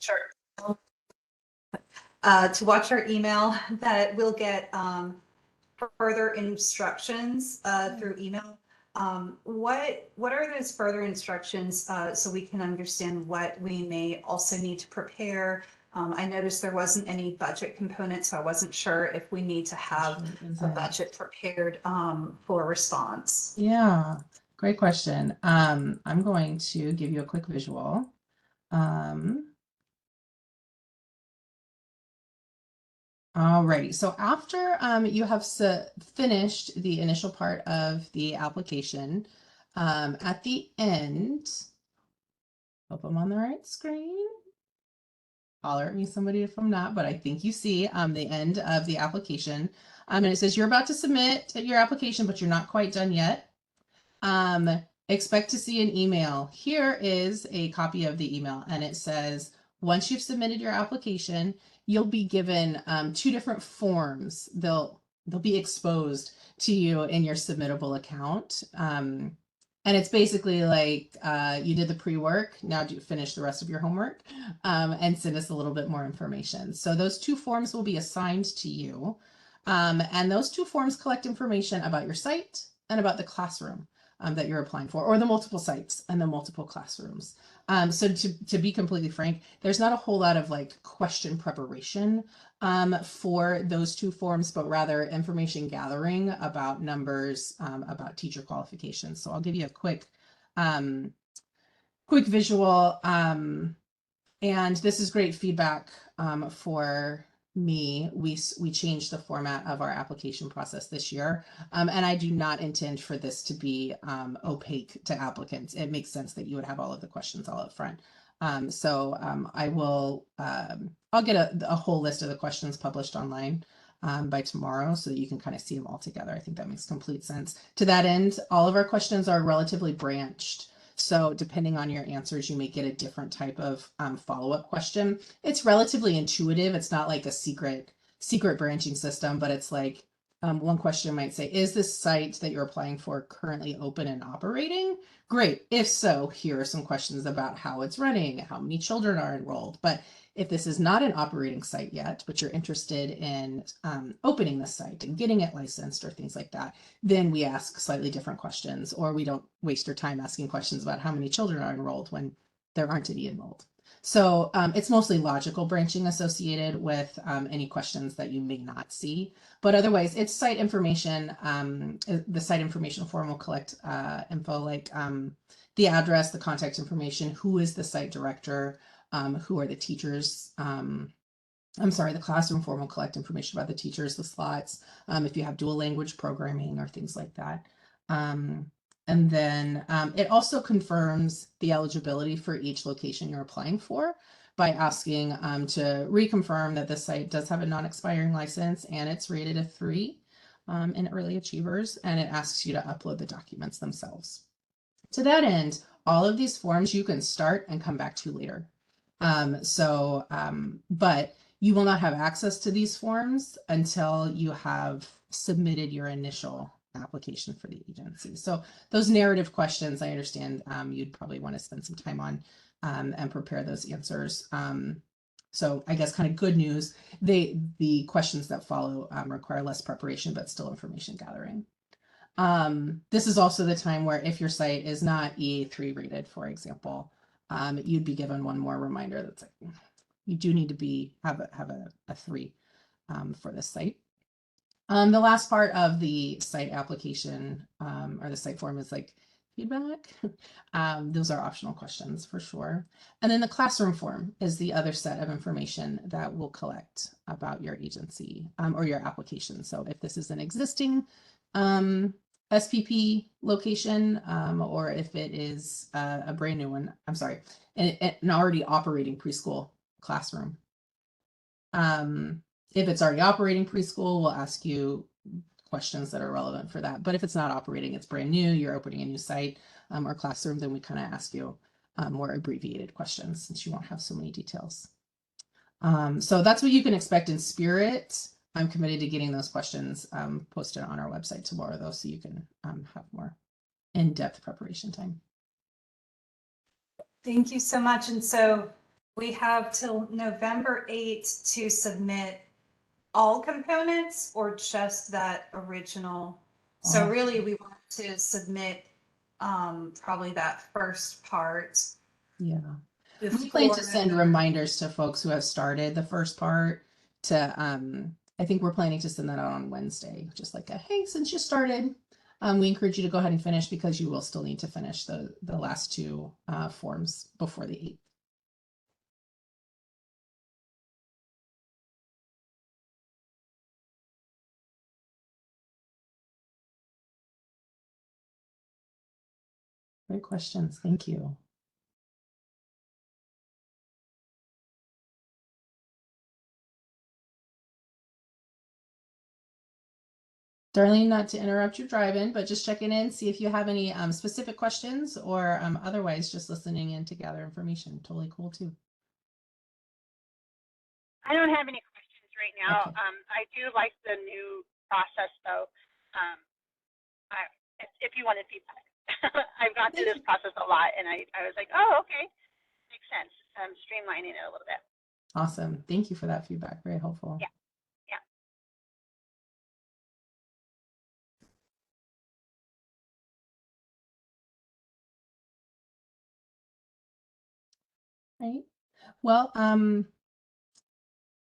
Sure. To watch our email that we'll get further instructions through email. What are those further instructions so we can understand what we may also need to prepare? I noticed there wasn't any budget component, so I wasn't sure if we need to have a budget prepared for response. Yeah, great question. I'm going to give you a quick visual. Alrighty, so after you have finished the initial part of the application, at the end, hope I'm on the right screen. Holler at me, somebody, if I'm not, but I think you see the end of the application. And it says you're about to submit your application, but you're not quite done yet. Expect to see an email. Here is a copy of the email, and it says, once you've submitted your application, you'll be given 2 different forms. They'll be exposed to you in your submittable account. And it's basically like you did the pre-work, now do finish the rest of your homework and send us a little bit more information. So those 2 forms will be assigned to you. And those 2 forms collect information about your site and about the classroom that you're applying for, or the multiple sites and the multiple classrooms. So to be completely frank, there's not a whole lot of like question preparation for those 2 forms, but rather information gathering about numbers, about teacher qualifications. So I'll give you a quick visual. And this is great feedback for me. We changed the format of our application process this year, and I do not intend for this to be opaque to applicants. It makes sense that you would have all of the questions all up front. I will I'll get a whole list of the questions published online by tomorrow so that you can kind of see them all together. I think that makes complete sense. To that end, all of our questions are relatively branched. So depending on your answers, you may get a different type of follow-up question. It's relatively intuitive. It's not like a secret branching system, but it's like one question might say, is this site that you're applying for currently open and operating? Great. If so, here are some questions about how it's running, how many children are enrolled. But if this is not an operating site yet, but you're interested in opening the site and getting it licensed or things like that, then we ask slightly different questions, or we don't waste your time asking questions about how many children are enrolled when there aren't any enrolled. So it's mostly logical branching associated with any questions that you may not see, but otherwise it's site information. The site information form will collect info like the address, the contact information, who is the site director, who are the teachers. The classroom form will collect information about the teachers, the slots, if you have dual language programming or things like that. And then it also confirms the eligibility for each location you're applying for by asking to reconfirm that the site does have a non-expiring license and it's rated a 3 in early achievers, and it asks you to upload the documents themselves. To that end, all of these forms you can start and come back to later. But you will not have access to these forms until you have submitted your initial application for the agency. So those narrative questions, I understand you'd probably want to spend some time on and prepare those answers. So I guess kind of good news, the questions that follow require less preparation, but still information gathering. This is also the time where if your site is not EA3 rated, for example, you'd be given one more reminder that's like, you do need to have a 3 for this site. The last part of the site application or the site form is like feedback. Those are optional questions for sure. And then the classroom form is the other set of information that we'll collect about your agency or your application. So if this is an existing SPP location or if it is a brand new one, an already operating preschool classroom. If it's already operating preschool, we'll ask you questions that are relevant for that. But if it's not operating, it's brand new, you're opening a new site or classroom, then we kind of ask you more abbreviated questions since you won't have so many details. So that's what you can expect in spirit. I'm committed to getting those questions posted on our website tomorrow, though, so you can have more in-depth preparation time. Thank you so much. And so We have till November 8th to submit all components or just that original. So Oh. really, we want to submit probably that first part Yeah. We plan before to send November. reminders to folks who have started the first part to I think we're planning to send that out on Wednesday, just like a hey, since you started, we encourage you to go ahead and finish because you will still need to finish the last two forms before the 8th. Great questions. Thank you. Darlene, not to interrupt your drive-in, but just checking in, see if you have any specific questions or otherwise just listening in to gather information. Totally cool too. I don't have any questions right now. Okay. I do like the new process though. I, if you wanted feedback, I've gone through this process a lot and I was like, oh, okay, makes sense. Streamlining it a little bit. Awesome. Thank you for that feedback. Very helpful. Yeah. Yeah. Right. Well,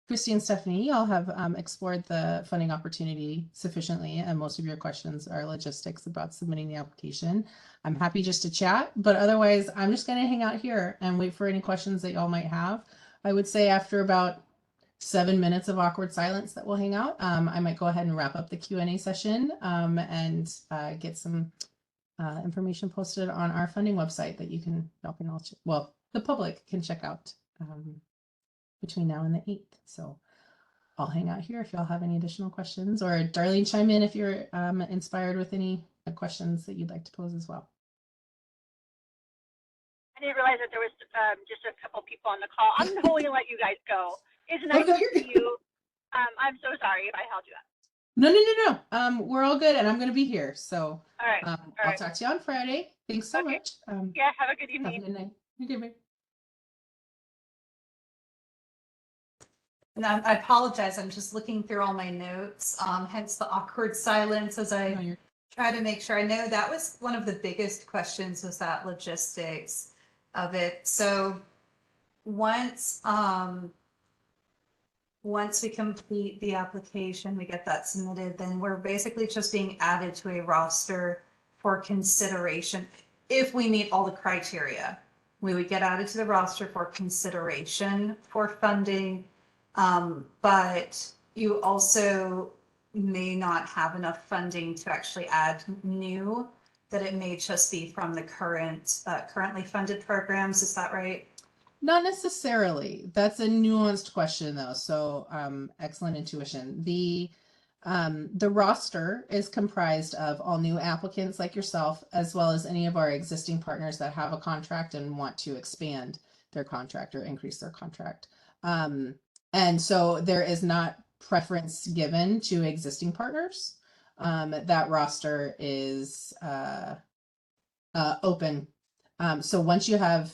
Christy and Stephanie, y'all have explored the funding opportunity sufficiently, and most of your questions are logistics about submitting the application. I'm happy just to chat, but otherwise, I'm just going to hang out here and wait for any questions that y'all might have. I would say after about 7 minutes of awkward silence that we'll hang out, I might go ahead and wrap up the Q&A session and get some information posted on our funding website that y'all can all, well, the public can check out between now and the 8th. So I'll hang out here if y'all have any additional questions, or Darlene, chime in if you're inspired with any questions that you'd like to pose as well. I didn't realize that there was just a couple people on the call. I'm going to let you guys go. It's nice no, to see you. I'm so sorry if I held you up. No. We're all good, and I'm going to be here. So All right. I'll talk to you on Friday. Thanks so much. Yeah, have a good Have a evening. good night. You too, And I apologize, I'm just looking through all my notes, hence the awkward silence as I No, try to make sure. I know that was one of the biggest questions, was that logistics of it. So once once we complete the application, we get that submitted, then we're basically just being added to a roster for consideration. If we meet all the criteria, we would get added to the roster for consideration for funding. But you also may not have enough funding to actually add new, that it may just be from the currently funded programs. Is that right? Not necessarily. That's a nuanced question though. So excellent intuition. The roster is comprised of all new applicants like yourself, as well as any of our existing partners that have a contract and want to expand their contract or increase their contract. And so there is not preference given to existing partners. That roster is open. So once you have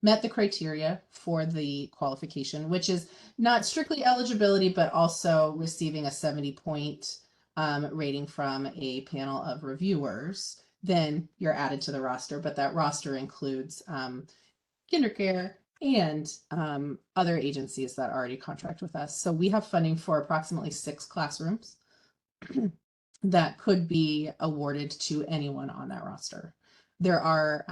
met the criteria for the qualification, which is not strictly eligibility, but also receiving a 70-point rating from a panel of reviewers, then you're added to the roster. But that roster includes KinderCare and other agencies that already contract with us. So we have funding for approximately 6 classrooms that could be awarded to anyone on that roster. There are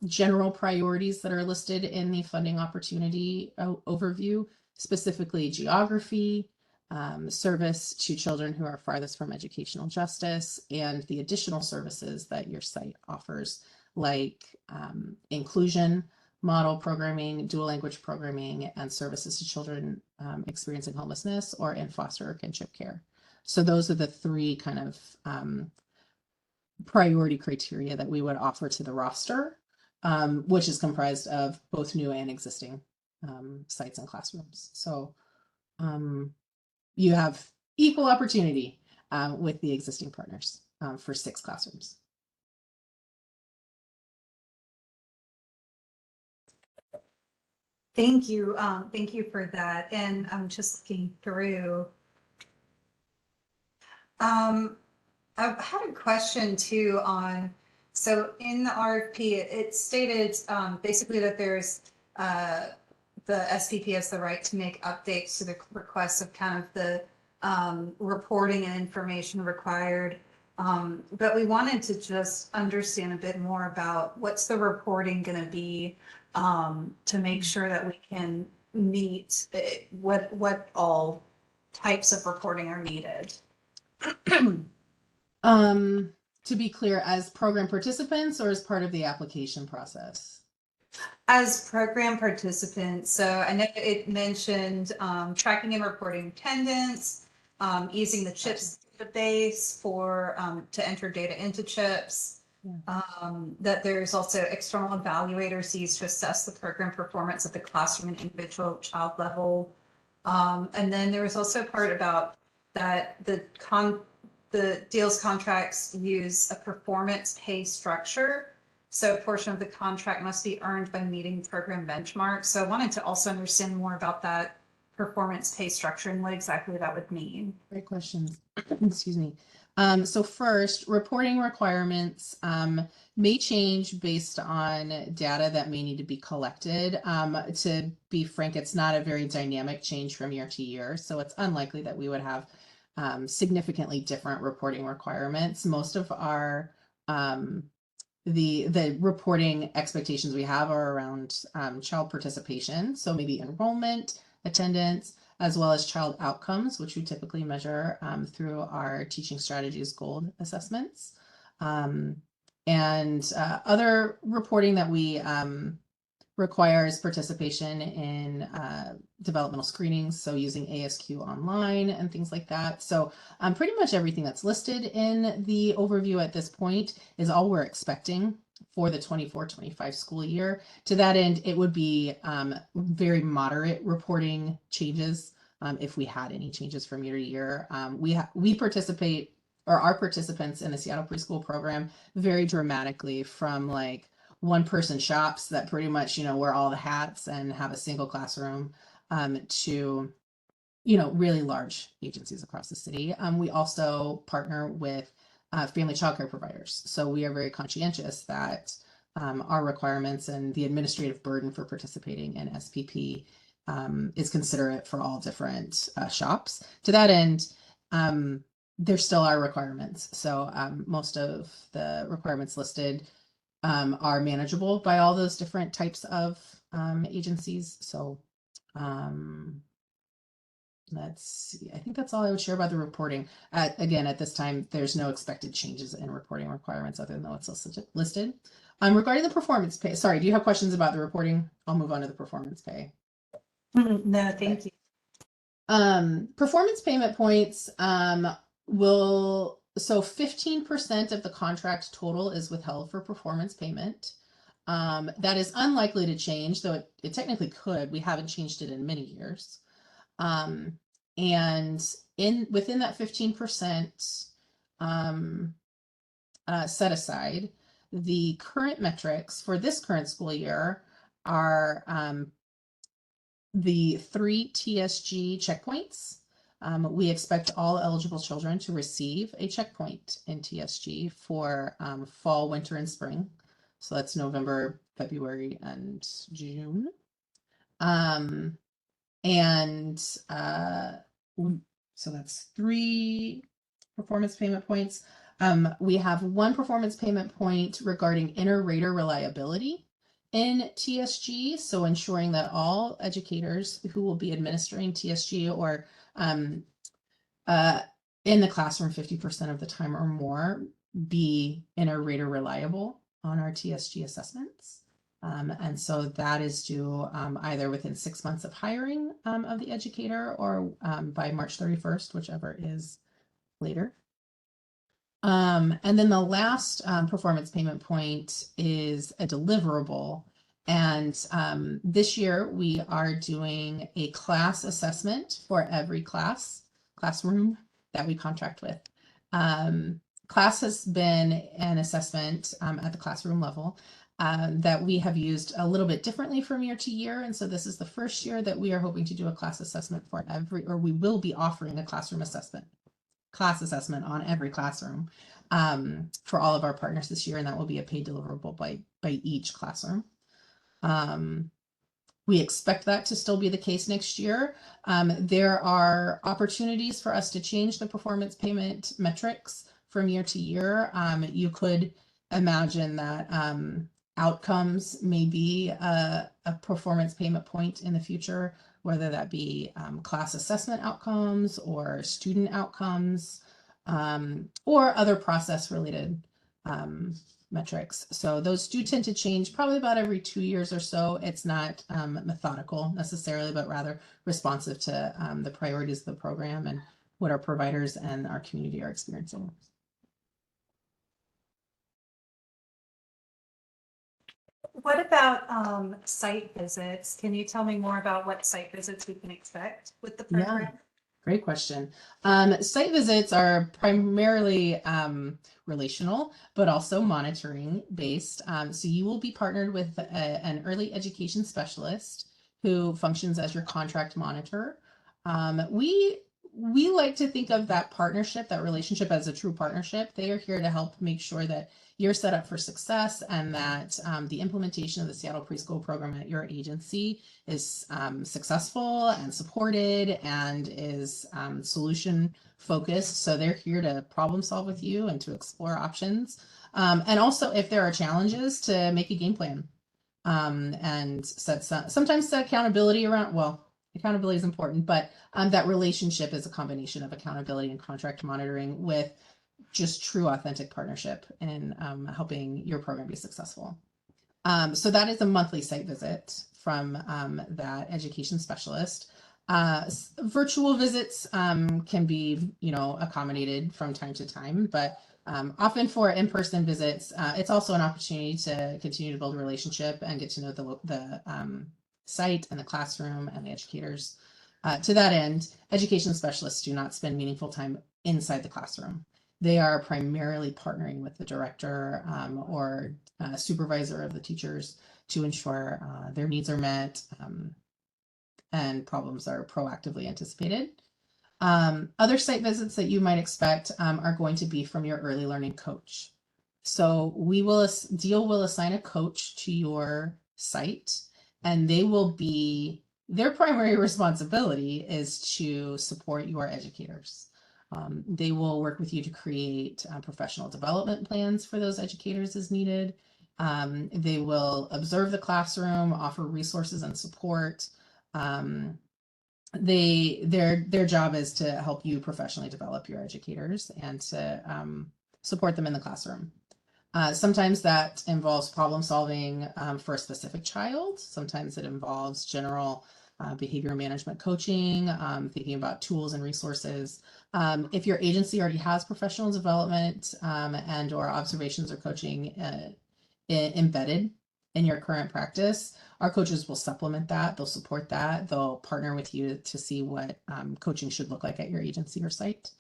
general priorities that are listed in the funding opportunity overview, specifically geography, service to children who are farthest from educational justice, and the additional services that your site offers, like inclusion, model programming, dual language programming, and services to children experiencing homelessness or in foster or kinship care. So those are the 3 kind of priority criteria that we would offer to the roster, which is comprised of both new and existing sites and classrooms. So you have equal opportunity with the existing partners for 6 classrooms. Thank you. Thank you for that. And I'm just looking through. I had a question too on, so in the RFP, it stated basically that there's the SPP has the right to make updates to the requests of kind of the reporting and information required. But we wanted to just understand a bit more about what's the reporting going to be to make sure that we can meet what all types of reporting are needed. To be clear, as program participants or as part of the application process? As program participants, so I know it mentioned tracking and reporting attendance, using the CHIPS database for to enter data into CHIPS. Yeah. That there's also external evaluators used to assess the program performance at the classroom and individual child level. And then there was also a part about that the deals contracts use a performance pay structure. So a portion of the contract must be earned by meeting program benchmarks. So I wanted to also understand more about that performance pay structure and what exactly that would mean. Great questions. Excuse me. So first, reporting requirements may change based on data that may need to be collected. To be frank, it's not a very dynamic change from year to year, so it's unlikely that we would have significantly different reporting requirements. Most of our the reporting expectations we have are around child participation, so maybe enrollment, attendance, as well as child outcomes, which we typically measure through our teaching strategies gold assessments. And other reporting that we requires participation in developmental screenings, so using ASQ online and things like that. So pretty much everything that's listed in the overview at this point is all we're expecting for the 24-25 school year. To that end, it would be very moderate reporting changes if we had any changes from year to year. We participate, or our participants in the Seattle Preschool Program, very dramatically from like one person shops that pretty much, wear all the hats and have a single classroom to, really large agencies across the city. We also partner with family childcare providers. So we are very conscientious that our requirements and the administrative burden for participating in SPP is considerate for all different shops. To that end, there still are requirements. So most of the requirements listed are manageable by all those different types of agencies. So let's see. I think that's all I would share about the reporting. Again, at this time, there's no expected changes in reporting requirements other than what's listed. Regarding the performance pay, sorry, do you have questions about the reporting? I'll move on to the performance pay. No, thank you. Performance payment points so 15% of the contract total is withheld for performance payment. That is unlikely to change, though it technically could. We haven't changed it in many years. And within that 15% set aside, the current metrics for this current school year are the 3 TSG checkpoints. We expect all eligible children to receive a checkpoint in TSG for fall, winter, and spring. So that's November, February, and June. So that's 3 performance payment points. We have 1 performance payment point regarding inter-rater reliability in TSG, so ensuring that all educators who will be administering TSG or in the classroom 50% of the time or more be inter-rater reliable on our TSG assessments. And so that is due either within 6 months of hiring of the educator or by March 31st, whichever is later. And then the last performance payment point is a deliverable. And this year we are doing a class assessment for every classroom that we contract with. Class has been an assessment at the classroom level. that we have used a little bit differently from year to year. And so this is the first year that we are hoping to do a class assessment for we will be offering a class assessment on every classroom for all of our partners this year. And that will be a paid deliverable by each classroom. We expect that to still be the case next year. There are opportunities for us to change the performance payment metrics from year to year. You could imagine that outcomes may be a performance payment point in the future, whether that be class assessment outcomes or student outcomes or other process related metrics. So those do tend to change probably about every 2 years or so. It's not methodical necessarily, but rather responsive to the priorities of the program and what our providers and our community are experiencing. What about site visits? Can you tell me more about what site visits we can expect with the program? Yeah. Great question. Site visits are primarily relational, but also monitoring based. So you will be partnered with an early education specialist who functions as your contract monitor. We like to think of that partnership, that relationship as a true partnership. They are here to help make sure that you're set up for success and that the implementation of the Seattle Preschool Program at your agency is successful and supported and is solution focused. So they're here to problem solve with you and to explore options. And also if there are challenges, to make a game plan and sometimes set accountability around, well, accountability is important, but that relationship is a combination of accountability and contract monitoring with just true authentic partnership in helping your program be successful. So that is a monthly site visit from that education specialist. Virtual visits can be, accommodated from time to time, but often for in-person visits, it's also an opportunity to continue to build a relationship and get to know the site and the classroom and the educators. To that end, education specialists do not spend meaningful time inside the classroom. They are primarily partnering with the director or supervisor of the teachers to ensure their needs are met and problems are proactively anticipated. Other site visits that you might expect are going to be from your early learning coach. So DEAL will assign a coach to your site, and their primary responsibility is to support your educators. They will work with you to create professional development plans for those educators as needed. They will observe the classroom, offer resources and support. Their job is to help you professionally develop your educators and to support them in the classroom. Sometimes that involves problem solving for a specific child. Sometimes it involves general behavior management coaching, thinking about tools and resources. If your agency already has professional development and or observations or coaching embedded in your current practice, our coaches will supplement that. They'll support that. They'll partner with you to see what coaching should look like at your agency or site.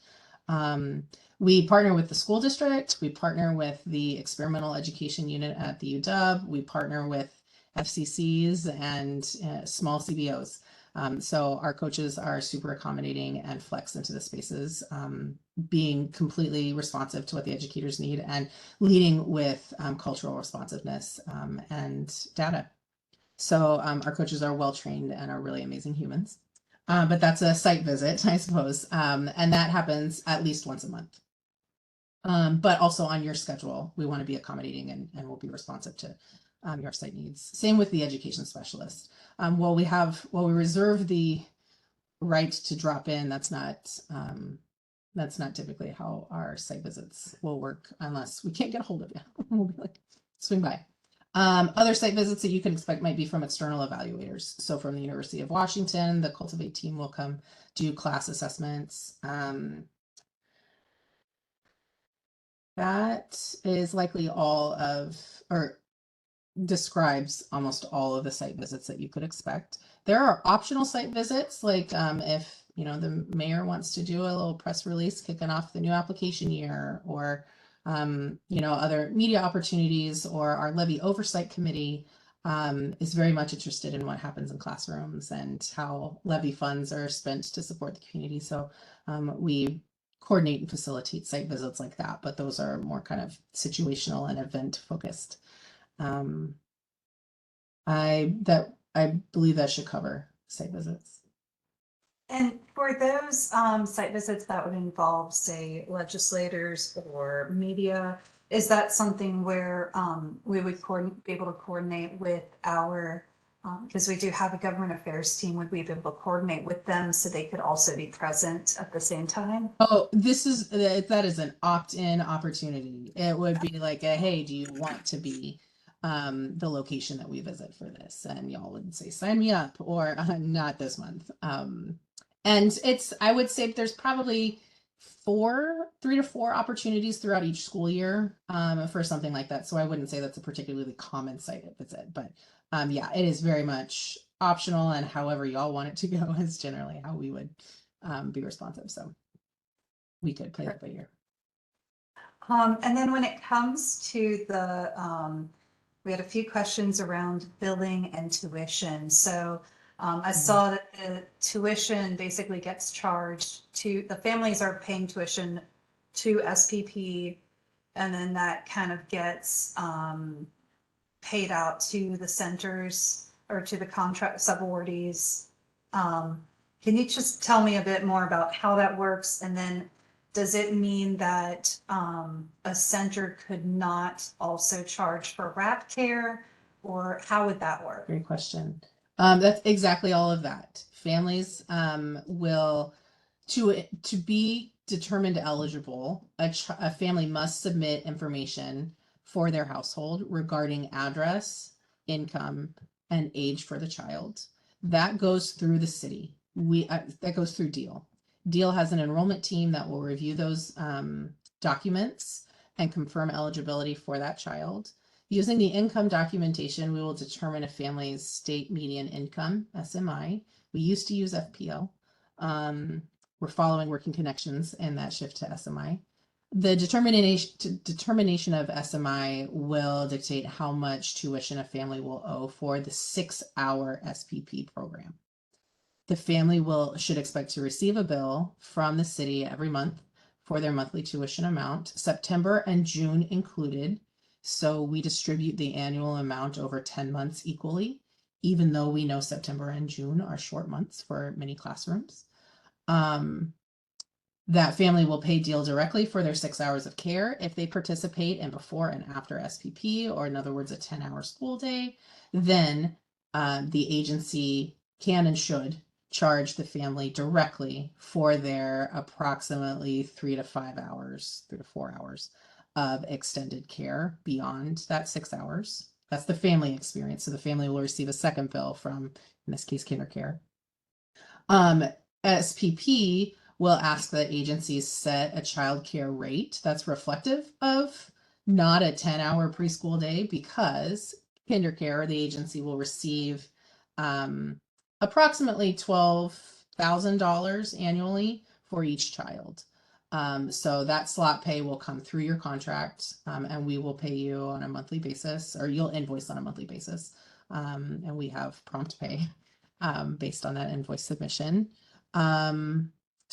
We partner with the school district. We partner with the experimental education unit at the UW. We partner with FCCs and small CBOs. So our coaches are super accommodating and flex into the spaces, being completely responsive to what the educators need and leading with cultural responsiveness and data. So our coaches are well trained and are really amazing humans. But that's a site visit, I suppose. And that happens at least once a month. But also on your schedule, we want to be accommodating and we'll be responsive to your site needs. Same with the education specialist. While we reserve the right to drop in, that's not typically how our site visits will work unless we can't get a hold of you. We'll be like, swing by. Other site visits that you can expect might be from external evaluators. So from the University of Washington, the Cultivate team will come do class assessments. That is likely or describes almost all of the site visits that you could expect. There are optional site visits, like if the mayor wants to do a little press release kicking off the new application year, or other media opportunities, or our levy oversight committee is very much interested in what happens in classrooms and how levy funds are spent to support the community. So we coordinate and facilitate site visits like that, but those are more kind of situational and event focused. I believe that should cover site visits. And for those site visits that would involve, say, legislators or media, is that something where we would be able to coordinate with our, because we do have a government affairs team, would we be able to coordinate with them so they could also be present at the same time? Oh, that is an opt-in opportunity. It would be like hey, do you want to be the location that we visit for this? And y'all would say, sign me up, or not this month. And I would say there's probably 3 to 4 opportunities throughout each school year for something like that. So I wouldn't say that's a particularly common site visit, but yeah, it is very much optional, and however y'all want it to go is generally how we would be responsive. So we could play that by ear. And then when it comes to we had a few questions around billing and tuition. So I saw that the tuition basically gets charged to, the families are paying tuition to SPP, and then that kind of gets paid out to the centers or to the contract subawardees. Can you just tell me a bit more about how that works? And then does it mean that a center could not also charge for RAP care, or how would that work? Great question. That's exactly all of that. Families will, to be determined eligible, a family must submit information for their household regarding address, income, and age for the child. That goes through the city. That goes through DEAL. DEAL has an enrollment team that will review those documents and confirm eligibility for that child. Using the income documentation, we will determine a family's state median income, SMI. We used to use FPL. We're following Working Connections and that shift to SMI. The determination of SMI will dictate how much tuition a family will owe for the 6-hour SPP program. The family should expect to receive a bill from the city every month for their monthly tuition amount, September and June included. So we distribute the annual amount over 10 months equally, even though we know September and June are short months for many classrooms. That family will pay DEAL directly for their 6 hours of care if they participate in before and after SPP, or in other words, a 10-hour school day. Then the agency can and should charge the family directly for their approximately 3 to 4 hours of extended care beyond that 6 hours. That's the family experience. So the family will receive a second bill from, in this case, KinderCare. SPP will ask that agencies set a child care rate that's reflective of not a 10-hour preschool day, because KinderCare, the agency, will receive approximately $12,000 annually for each child. So that slot pay will come through your contract, and we will pay you on a monthly basis, or you'll invoice on a monthly basis. And we have prompt pay based on that invoice submission.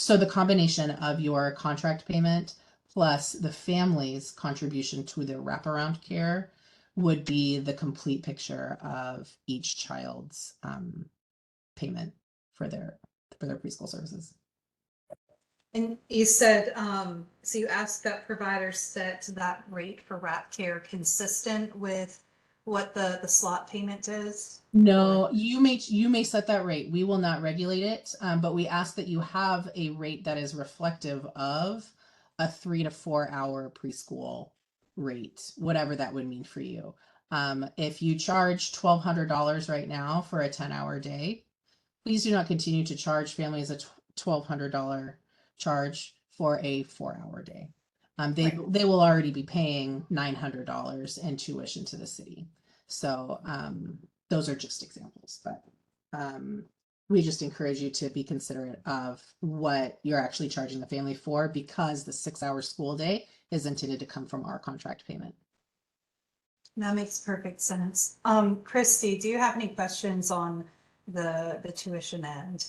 So the combination of your contract payment plus the family's contribution to their wraparound care would be the complete picture of each child's payment for their preschool services. And you said, so you asked that providers set that rate for RAP care consistent with what the slot payment is? No, you may set that rate. We will not regulate it, but we ask that you have a rate that is reflective of a 3 to 4 hour preschool rate, whatever that would mean for you. If you charge $1,200 right now for a 10-hour day, please do not continue to charge families a $1,200 charge for a 4-hour day. They will already be paying $900 in tuition to the city. So those are just examples, but we just encourage you to be considerate of what you're actually charging the family for, because the 6-hour school day is intended to come from our contract payment. That makes perfect sense. Christy, do you have any questions on the tuition end?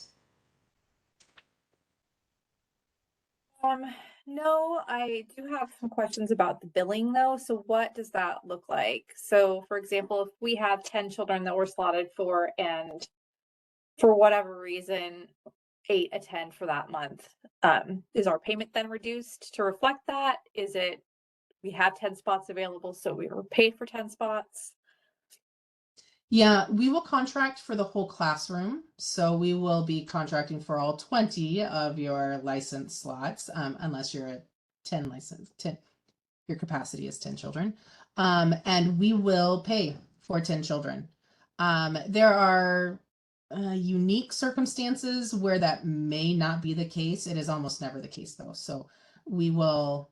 No, I do have some questions about the billing though. So what does that look like? So for example, if we have 10 children that we're slotted for and for whatever reason, 8 attend for that month, is our payment then reduced to reflect that? Is it we have 10 spots available, so we were paid for 10 spots? Yeah, we will contract for the whole classroom. So we will be contracting for all 20 of your licensed slots, unless you're at 10 license, 10, your capacity is 10 children. And we will pay for 10 children. There are unique circumstances where that may not be the case. It is almost never the case though. So we will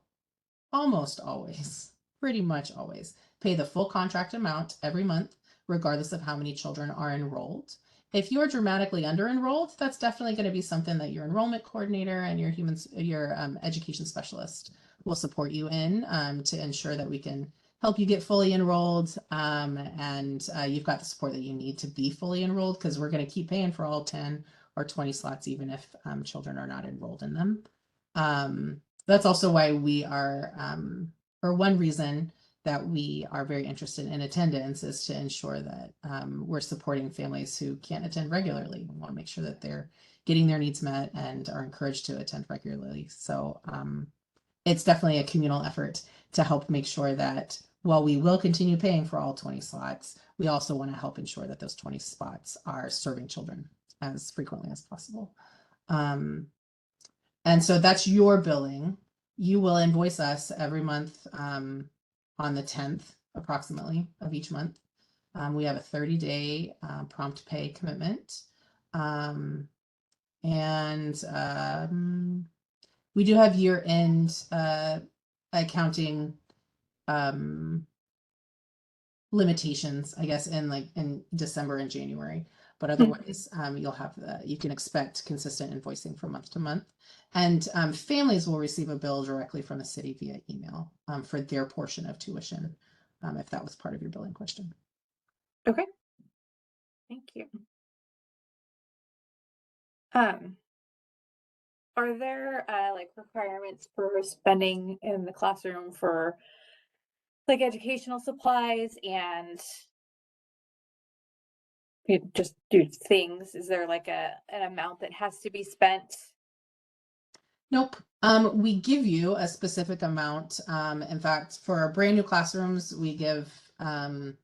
almost always, pretty much always, pay the full contract amount every month, regardless of how many children are enrolled. If you're dramatically under enrolled, that's definitely going to be something that your enrollment coordinator and your education specialist will support you in to ensure that we can help you get fully enrolled, and you've got the support that you need to be fully enrolled, because we're going to keep paying for all 10 or 20 slots even if children are not enrolled in them. That's also why we are, or one reason that we are very interested in attendance is to ensure that we're supporting families who can't attend regularly. We want to make sure that they're getting their needs met and are encouraged to attend regularly. So it's definitely a communal effort to help make sure that while we will continue paying for all 20 slots, we also want to help ensure that those 20 spots are serving children as frequently as possible. And so that's your billing. You will invoice us every month on the 10th approximately of each month. We have a 30-day prompt pay commitment. We do have year-end accounting limitations, I guess, in December and January. But otherwise, you can expect consistent invoicing from month to month. And families will receive a bill directly from the city via email for their portion of tuition, if that was part of your billing question. Okay. Thank you. Are there like requirements for spending in the classroom for like educational supplies and just do things? Is there like an amount that has to be spent? Nope. We give you a specific amount. In fact, for our brand new classrooms, we give approximately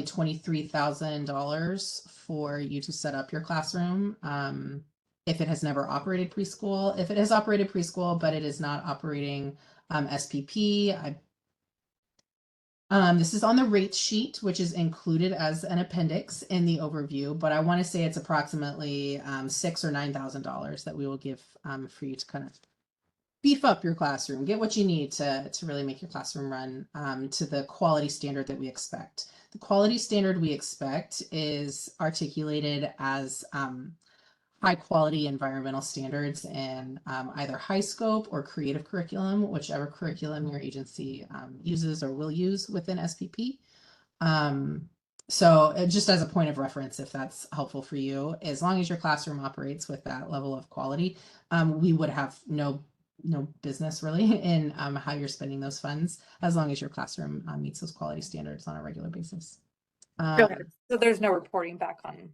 $23,000 for you to set up your classroom. If it has never operated preschool, if it has operated preschool, but it is not operating SPP, this is on the rate sheet, which is included as an appendix in the overview, but I want to say it's approximately $6,000 or $9,000 that we will give for you to kind of beef up your classroom, get what you need to really make your classroom run to the quality standard that we expect. The quality standard we expect is articulated as high quality environmental standards in either high scope or creative curriculum, whichever curriculum your agency uses or will use within SPP. So just as a point of reference, if that's helpful for you, as long as your classroom operates with that level of quality, we would have no business really in how you're spending those funds, as long as your classroom meets those quality standards on a regular basis. Okay, so there's no reporting back on.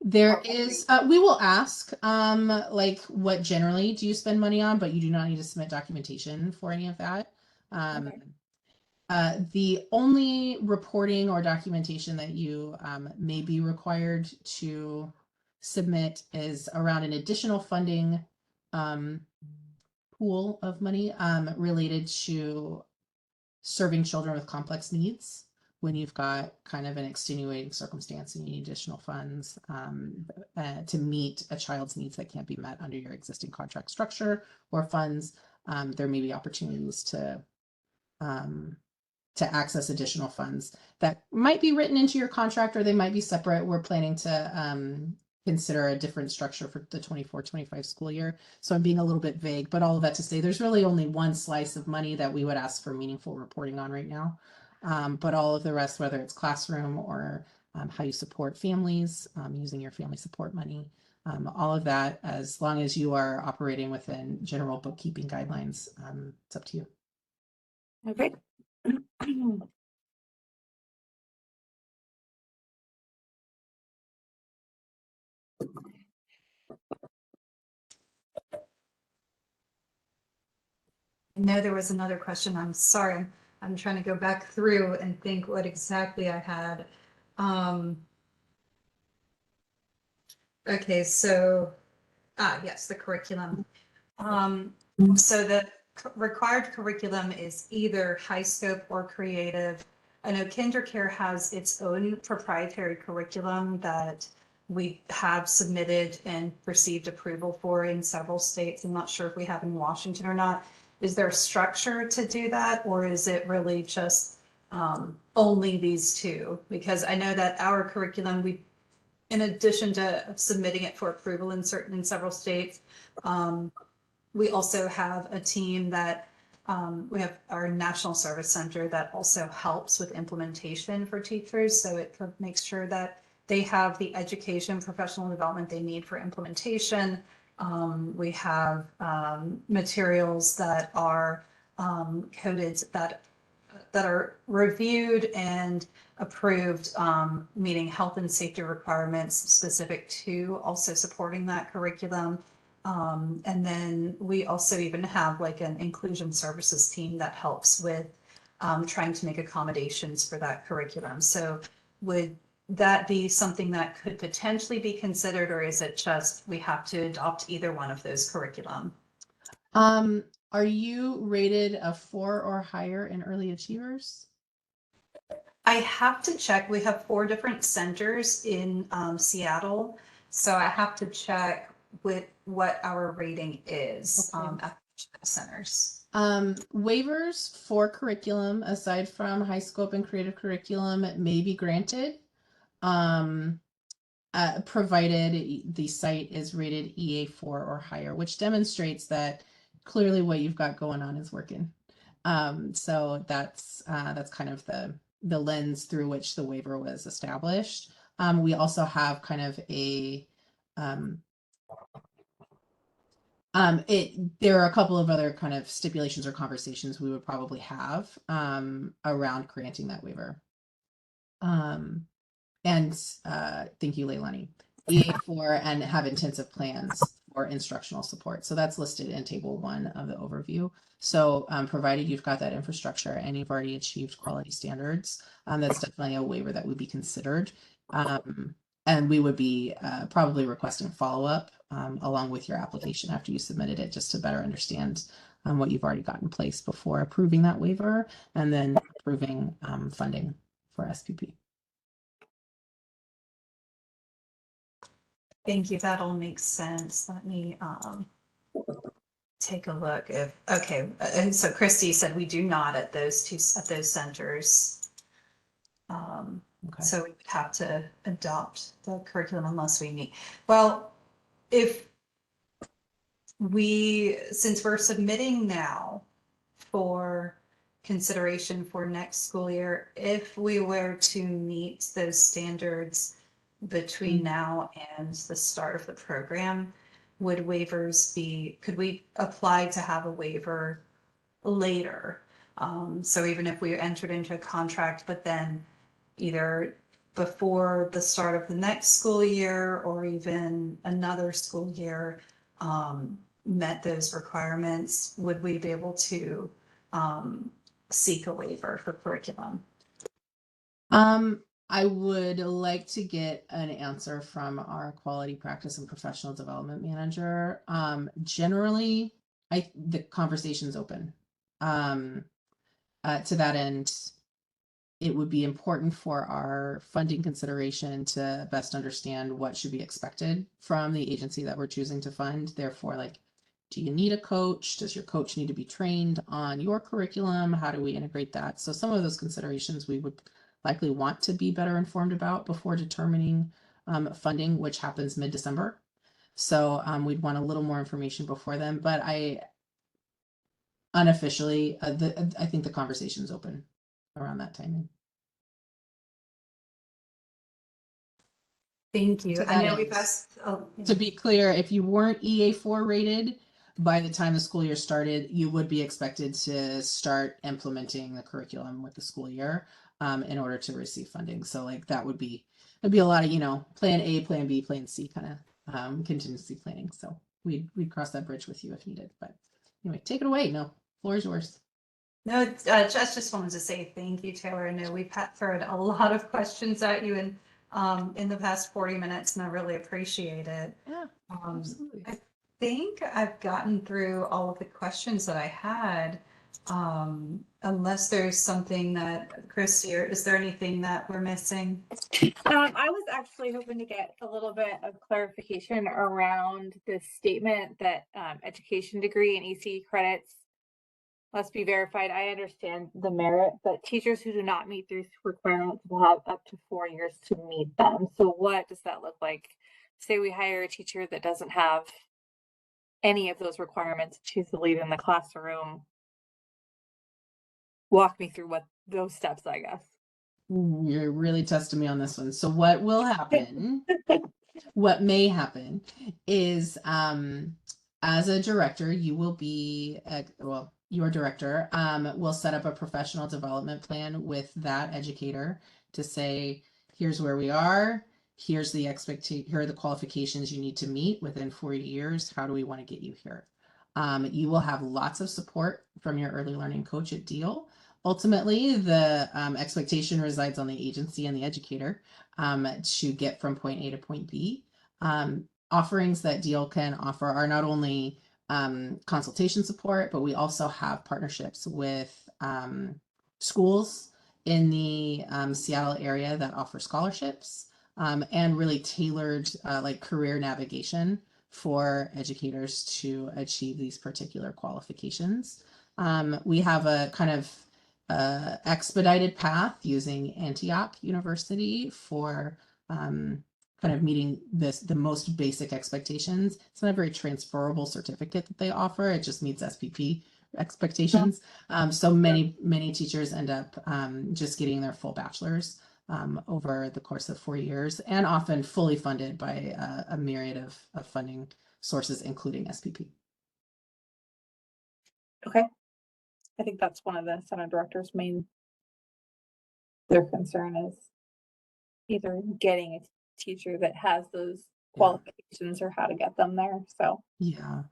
There is, we will ask, like, what generally do you spend money on, but you do not need to submit documentation for any of that. Okay. The only reporting or documentation that you may be required to submit is around an additional funding pool of money related to serving children with complex needs. When you've got kind of an extenuating circumstance and you need additional funds to meet a child's needs that can't be met under your existing contract structure or funds, there may be opportunities to access additional funds that might be written into your contract, or they might be separate. We're planning to consider a different structure for the 24-25 school year. So I'm being a little bit vague, but all of that to say there's really only one slice of money that we would ask for meaningful reporting on right now. But all of the rest, whether it's classroom or how you support families using your family support money, all of that, as long as you are operating within general bookkeeping guidelines, it's up to you. Okay. I know there was another question. I'm sorry. I'm trying to go back through and think what exactly I had. Okay, so, yes, the curriculum. So the required curriculum is either high scope or creative. I know KinderCare has its own proprietary curriculum that we have submitted and received approval for in several states. I'm not sure if we have in Washington or not. Is there a structure to do that, or is it really just only these two? Because I know that our curriculum, we, in addition to submitting it for approval in several states, we also have a team that we have our National Service Center that also helps with implementation for teachers. So it makes sure that they have the education, professional development they need for implementation. We have materials that are coded that are reviewed and approved, meeting health and safety requirements specific to also supporting that curriculum. And then we also even have like an inclusion services team that helps with trying to make accommodations for that curriculum. So would that be something that could potentially be considered, or is it just we have to adopt either one of those curriculum? Are you rated a 4 or higher in early achievers? I have to check. We have 4 different centers in Seattle. So I have to check with what our rating is Okay. at the centers. Waivers for curriculum, aside from high scope and creative curriculum, may be granted, provided the site is rated EA4 or higher, which demonstrates that clearly what you've got going on is working. So that's kind of the lens through which the waiver was established. We also have kind of a there are a couple of other kind of stipulations or conversations we would probably have around granting that waiver. And thank you, Leilani. EA4 and have intensive plans for instructional support. So that's listed in table 1 of the overview. So provided you've got that infrastructure and you've already achieved quality standards, that's definitely a waiver that would be considered. And we would be probably requesting follow-up along with your application after you submitted it, just to better understand what you've already got in place before approving that waiver and then approving funding for SPP. Thank you. That all makes sense. Let me take a look. Okay, and so Christy said we do not at those centers. Okay. So we would have to adopt the curriculum unless we need. Well, if since we're submitting now for consideration for next school year, if we were to meet those standards between now and the start of the program, would waivers could we apply to have a waiver later? So even if we entered into a contract, but then either before the start of the next school year or even another school year met those requirements, would we be able to seek a waiver for curriculum? I would like to get an answer from our quality practice and professional development manager. Generally, the conversation's open. To that end, it would be important for our funding consideration to best understand what should be expected from the agency that we're choosing to fund. Therefore, like, do you need a coach? Does your coach need to be trained on your curriculum? How do we integrate that? So some of those considerations we would likely want to be better informed about before determining funding, which happens mid-December. So we'd want a little more information before then, but unofficially, I think the conversation's open around that timing. Thank you. To I that know we've end, asked, To be clear, if you weren't EA4 rated, by the time the school year started, you would be expected to start implementing the curriculum with the school year in order to receive funding. So like that'd be a lot of, plan A, plan B, plan C kind of contingency planning. So we'd cross that bridge with you if needed. But anyway, take it away. No, floor is yours. no, just wanted to say thank you, Taylor. I know we've thrown a lot of questions at you in the past 40 minutes, and I really appreciate it. Yeah, Um, absolutely. I think I've gotten through all of the questions that I had. Unless there's something that, Christy, or is there anything that we're missing? I was actually hoping to get a little bit of clarification around the statement that education degree and EC credits must be verified. I understand the merit, but teachers who do not meet these requirements will have up to 4 years to meet them. So what does that look like? Say we hire a teacher that doesn't have any of those requirements, choose to lead in the classroom. Walk me through what those steps, I guess. You're really testing me on this one. So what will happen, what may happen is as a director, you will be, your director will set up a professional development plan with that educator to say, here's where we are, here's the here are the qualifications you need to meet within 4 years. How do we want to get you here? You will have lots of support from your early learning coach at Deal. Ultimately, the expectation resides on the agency and the educator to get from point A to point B. Offerings that Deal can offer are not only consultation support, but we also have partnerships with schools in the Seattle area that offer scholarships and really tailored like career navigation for educators to achieve these particular qualifications. We have a kind of expedited path using Antioch University for kind of meeting the most basic expectations. It's not a very transferable certificate that they offer. It just meets SPP expectations. So many teachers end up just getting their full bachelor's over the course of 4 years, and often fully funded by a myriad of funding sources, including SPP. Okay. I think that's one of the Senate director's their concern is either getting a teacher that has those qualifications or how to get them there. So yeah,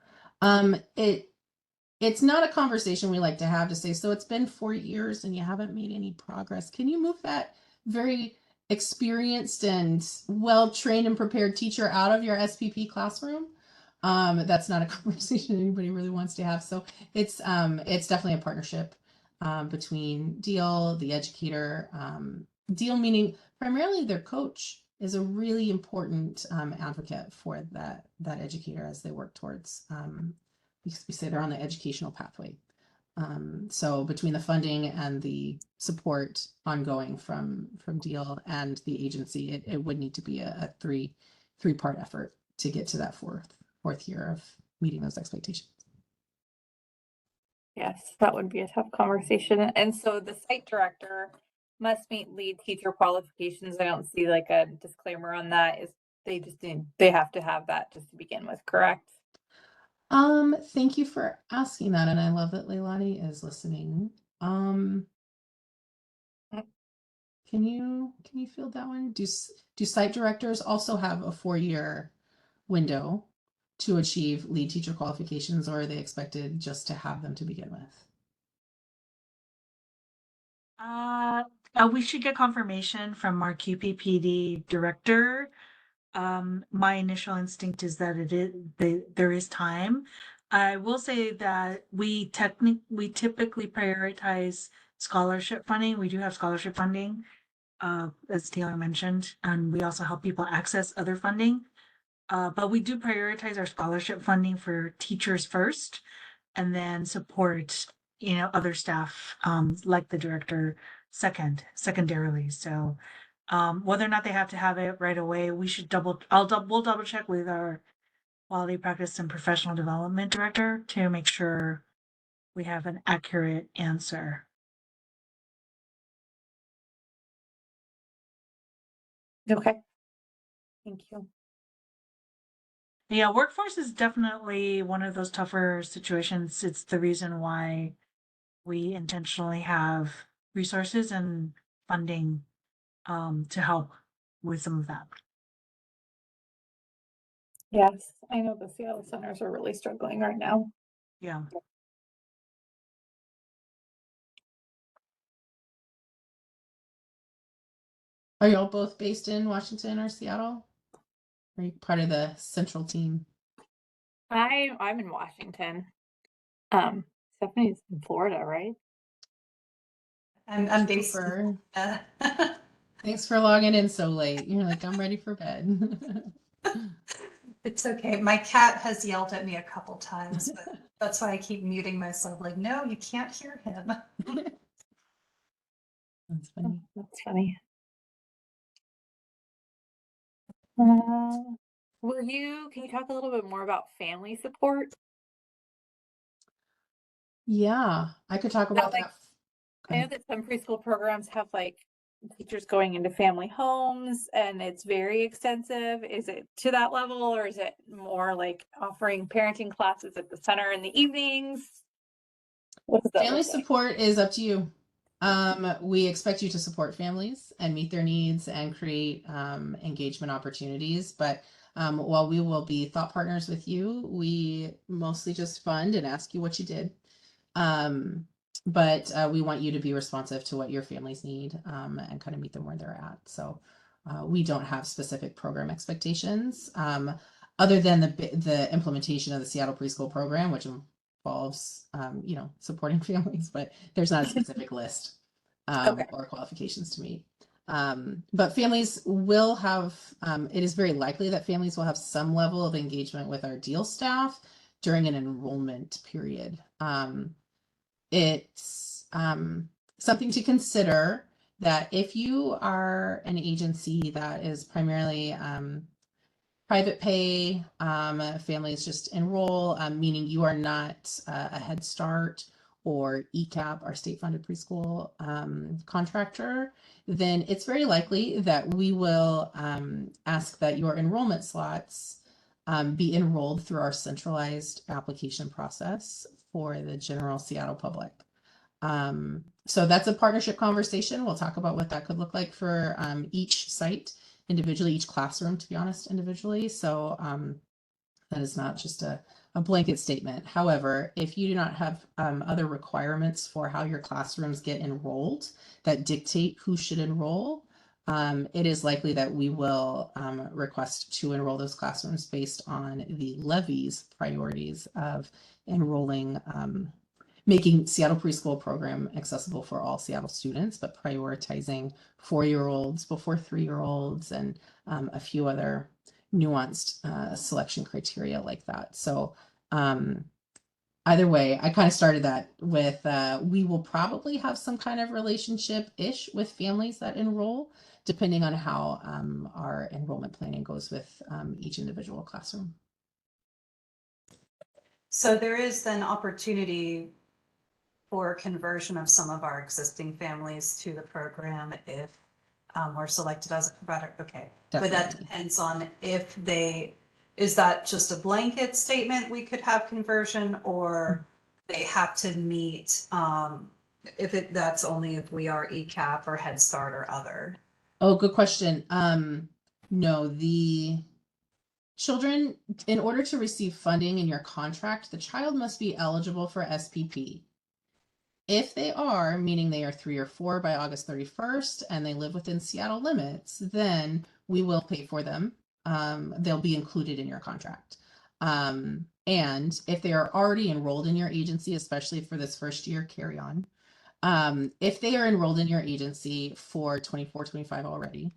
it's not a conversation we like to have, to say, so it's been 4 years and you haven't made any progress. Can you move that very experienced and well-trained and prepared teacher out of your SPP classroom? That's not a conversation anybody really wants to have. So it's definitely a partnership between Deal, the educator, Deal meaning primarily their coach is a really important advocate for that educator as they work towards because we say they're on the educational pathway. So between the funding and the support ongoing from Deal and the agency, it would need to be a three-part effort to get to that fourth year of meeting those expectations. yes, that would be a tough conversation. And so the site director must meet lead teacher qualifications. I don't see like a disclaimer on that. They have to have that just to begin with, correct? Thank you for asking that, and I love that Leilani is listening. Can you field that one? Do site directors also have a 4-year window to achieve lead teacher qualifications, or are they expected just to have them to begin with? We should get confirmation from our QPPD director. My initial instinct is that there is time. I will say that we typically prioritize scholarship funding. We do have scholarship funding, as Taylor mentioned, and we also help people access other funding. But we do prioritize our scholarship funding for teachers first, and then support, other staff, like the director secondarily. So Whether or not they have to have it right away, we'll double check with our quality practice and professional development director to make sure we have an accurate answer. Okay. Thank you. Yeah, workforce is definitely one of those tougher situations. It's the reason why we intentionally have resources and funding to help with some of that. Yes, I know the Seattle centers are really struggling right now. Yeah. Are y'all both based in Washington or Seattle? Are you part of the central team? I'm in Washington. Stephanie's in Florida, right? I'm based in Super. Florida. Thanks for logging in so late. You're like, I'm ready for bed. It's okay. My cat has yelled at me a couple times, but that's why I keep muting myself. Like, no, you can't hear him. That's funny. That's funny. Can you talk a little bit more about family support? Yeah, I could talk about like, that. Go I know ahead. that some preschool programs have like teachers going into family homes and it's very extensive. Is it to that level, or is it more like offering parenting classes at the center in the evenings? What does that Family look like? support is up to you. We expect you to support families and meet their needs and create engagement opportunities. But while we will be thought partners with you, we mostly just fund and ask you what you did. But we want you to be responsive to what your families need and kind of meet them where they're at. So we don't have specific program expectations other than the implementation of the Seattle Preschool Program, which involves supporting families, but there's not a specific list Okay. or qualifications to meet. But families will have, it is very likely that families will have some level of engagement with our deal staff during an enrollment period. It's something to consider that if you are an agency that is primarily private pay, families just enroll, meaning you are not a Head Start or ECAP, our state funded preschool contractor, then it's very likely that we will ask that your enrollment slots be enrolled through our centralized application process for the general Seattle public. So that's a partnership conversation. We'll talk about what that could look like for each site individually, each classroom, to be honest, individually. So that is not just a blanket statement. However, if you do not have other requirements for how your classrooms get enrolled that dictate who should enroll, it is likely that we will request to enroll those classrooms based on the levy's priorities of enrolling making Seattle Preschool Program accessible for all Seattle students, but prioritizing 4-year-olds before 3-year-olds and a few other nuanced selection criteria like that. So either way, I kind of started that with we will probably have some kind of relationship-ish with families that enroll, depending on how our enrollment planning goes with each individual classroom. So there is then opportunity for conversion of some of our existing families to the program if we're selected as a provider. Okay. But that Definitely. depends on if is that just a blanket statement we could have conversion, or they have to meet, that's only if we are ECAP or Head Start or other? Oh, good question. No, the children, in order to receive funding in your contract, the child must be eligible for SPP. If they are, meaning they are 3 or 4 by August 31st and they live within Seattle limits, then we will pay for them. They'll be included in your contract. And if they are already enrolled in your agency, especially for this first year, carry on. If they are enrolled in your agency for 24-25 already,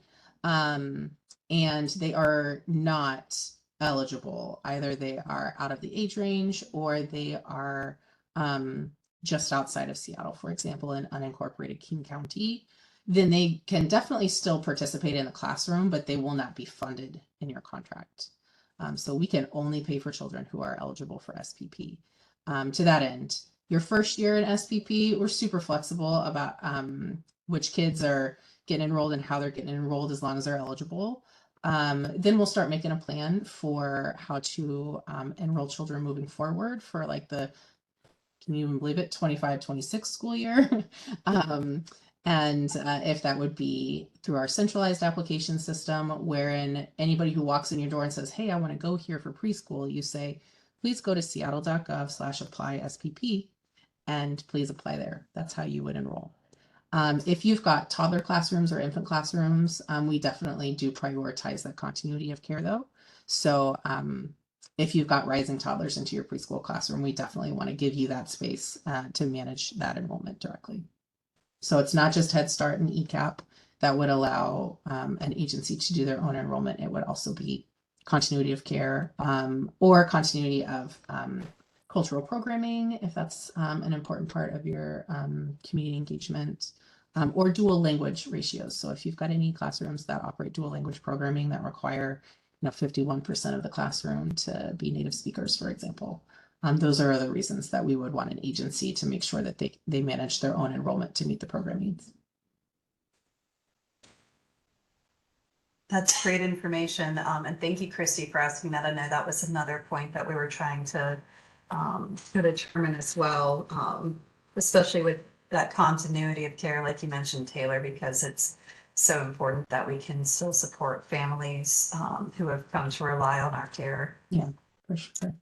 and they are not eligible, either they are out of the age range or they are just outside of Seattle, for example, in unincorporated King County, then they can definitely still participate in the classroom, but they will not be funded in your contract. So we can only pay for children who are eligible for SPP. To that end, your first year in SPP, we're super flexible about which kids are getting enrolled and how they're getting enrolled as long as they're eligible. Then we'll start making a plan for how to enroll children moving forward for like the, can you even believe it, 25-26 school year. And if that would be through our centralized application system, wherein anybody who walks in your door and says, hey, I want to go here for preschool, you say, please go to seattle.gov/apply SPP and please apply there. That's how you would enroll. If you've got toddler classrooms or infant classrooms, we definitely do prioritize that continuity of care though. So if you've got rising toddlers into your preschool classroom, we definitely want to give you that space to manage that enrollment directly. So it's not just Head Start and ECAP that would allow an agency to do their own enrollment. It would also be continuity of care or continuity of cultural programming, if that's an important part of your community engagement, or dual language ratios. So if you've got any classrooms that operate dual language programming that require 51% of the classroom to be native speakers, for example. Those are other reasons that we would want an agency to make sure that they manage their own enrollment to meet the program needs. That's great information. And thank you, Christy, for asking that. I know that was another point that we were trying to determine as well, especially with that continuity of care, like you mentioned, Taylor, because it's so important that we can still support families who have come to rely on our care. Yeah, for sure.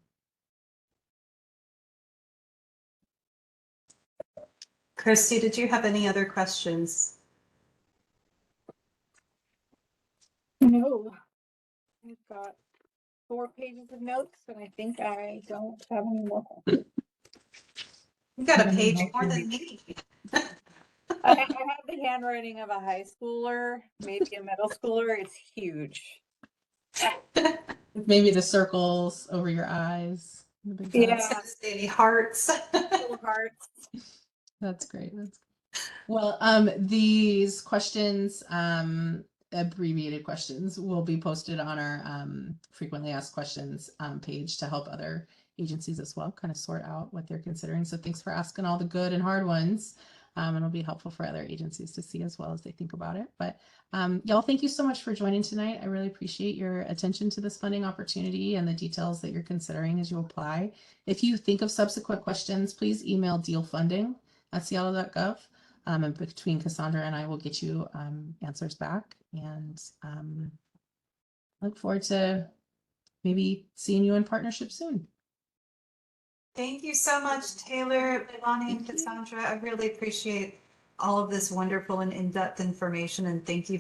Christy, did you have any other questions? No, I've got 4 pages of notes, and I think I don't have any more. You got a page more than me. I have the handwriting of a high schooler, maybe a middle schooler. It's huge. Maybe the circles over your eyes. The big dots. Yeah, Any hearts? little hearts. That's great. That's well, these questions, abbreviated questions, will be posted on our frequently asked questions page to help other agencies as well kind of sort out what they're considering. So thanks for asking all the good and hard ones. And it'll be helpful for other agencies to see as well as they think about it. But y'all, thank you so much for joining tonight. I really appreciate your attention to this funding opportunity and the details that you're considering as you apply. If you think of subsequent questions, please email dealfunding@seattle.gov. And between Cassandra and I will get you answers back, and look forward to maybe seeing you in partnership soon. Thank you so much, Taylor, Leilani, and Thank you. Cassandra. I really appreciate all of this wonderful and in-depth information, and thank you